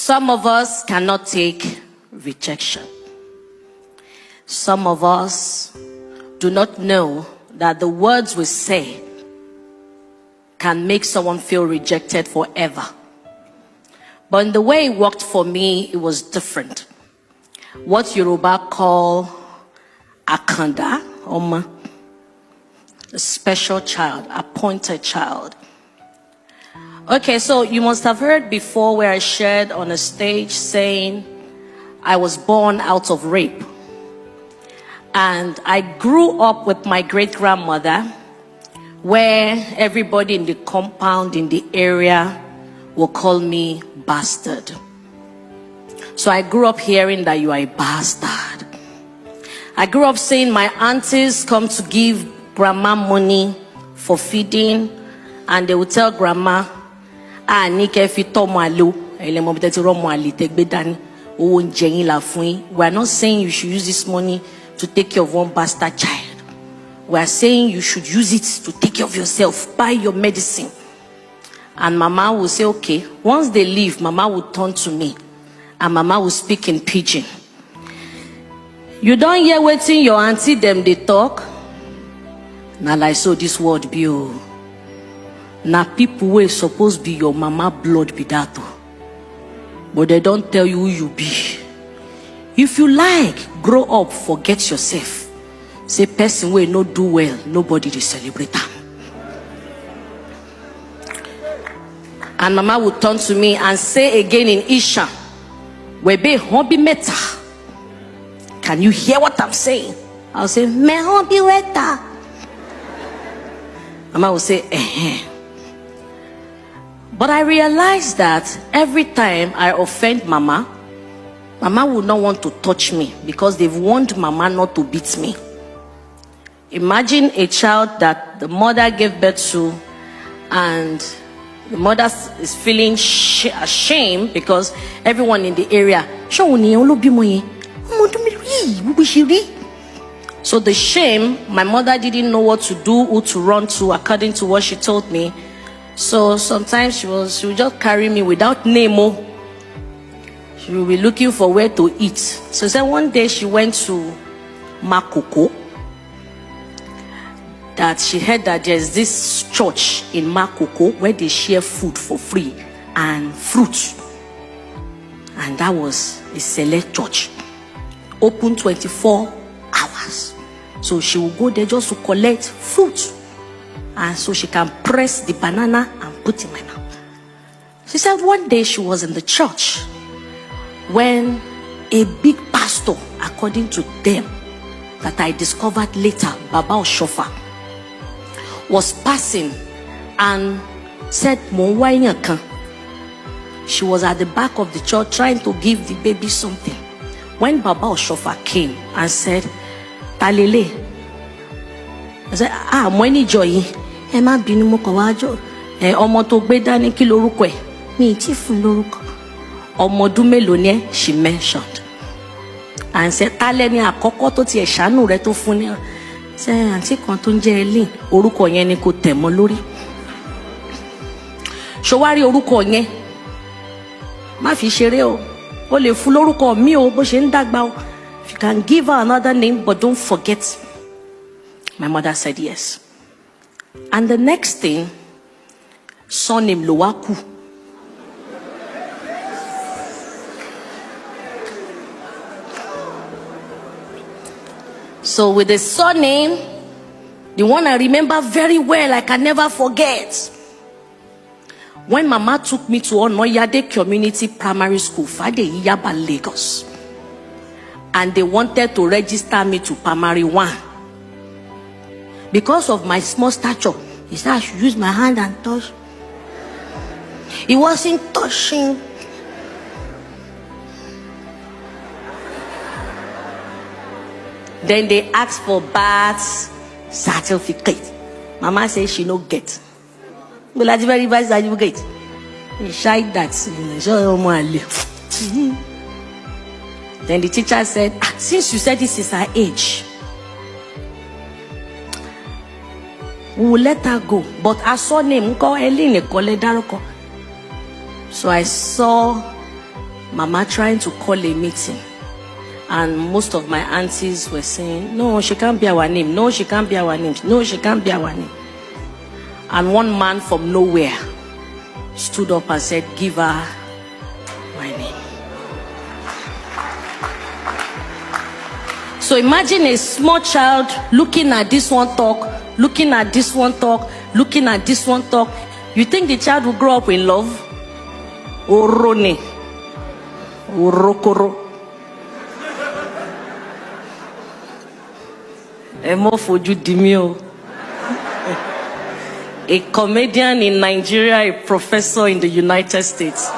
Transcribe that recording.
Some of us cannot take rejection. Some of us do not know that the words we say can make someone feel rejected forever. But in the way it worked for me, it was different. What Yoruba call Akanda, Oma, a special child, appointed child. Okay, so you must have heard before where I shared on a stage saying I was born out of rape. And I grew up with my great-grandmother, where everybody in the compound, in the area, will call me bastard. So I grew up hearing that you are a bastard. I grew up seeing my aunties come to give grandma money for feeding, and they would tell grandma, we are not saying you should use this money to take care of one bastard child. We are saying you should use it to take care of yourself, buy your medicine. And mama will say, okay. Once they leave, mama will turn to me, and mama will speak in pidgin. You don't hear waiting your auntie them they talk. Now like so this word be oh. Now people will supposed be your mama blood be that oh. But they don't tell you who you be. If you like, grow up, forget yourself. Say person will not do well, nobody will celebrate them. And mama would turn to me and say again in Isha, Webe hobby meta. Can you hear what I'm saying? I'll say, me hobby weta. Mama will say, eh. But I realized that every time I offend mama, mama would not want to touch me because they've warned mama not to beat me. Imagine a child that the mother gave birth to, and the mother is feeling ashamed because everyone in the area. So the shame, my mother didn't know what to do, who to run to, according to what she told me. So sometimes she would just carry me without name. She will be looking for where to eat. So then one day she went to Makoko. That she heard that there's this church in Makoko where they share food for free and fruit. And that was a select church. Open 24 hours. So she will go there just to collect fruit. And so she can press the banana and put in my mouth. She said one day she was in the church when a big pastor, according to them, that I discovered later, Baba Oshofa, was passing and said, she was at the back of the church trying to give the baby something. When Baba Oshofa came and said, Talele, I said, Mweni Joy, Emma Binumukawajo, Omoto Dani Kilorukwe, me Tifun Loruko, Omodumelone, she mentioned. And said, Taleni Akokoto Tia Shanu Reto Funia. Say, Auntie Kontunje Elin, Oruko yen ni ko temo lori. Showari oruko yen. Ma fi sere o. O le fun lorúkọ mi o bó ṣe ń dàgbà o. If you can give her another name, but don't forget. My mother said yes. And the next thing, surname Lowaku. So with the surname, the one I remember very well, I can never forget. When mama took me to Onoyade Community Primary School, Fade Yaba, Lagos, and they wanted to register me to primary 1. Because of my small stature, he said I should use my hand and touch. He wasn't touching. Then they asked for birth certificate. Mama said she no get. Well, that's very bad certificate. He shied that. Then the teacher said, since you said this is her age, we will let her go. But I saw name. So I saw Mama trying to call a meeting. And most of my aunties were saying, no, she can't be our name. No, she can't be our name. No, she can't be our name. And one man from nowhere stood up and said, give her my name. So imagine a small child looking at this one talk, looking at this one talk, looking at this one talk. You think the child will grow up in love? Orone. Orokoro. Emofoju Dimio. A comedian in Nigeria, a professor in the United States.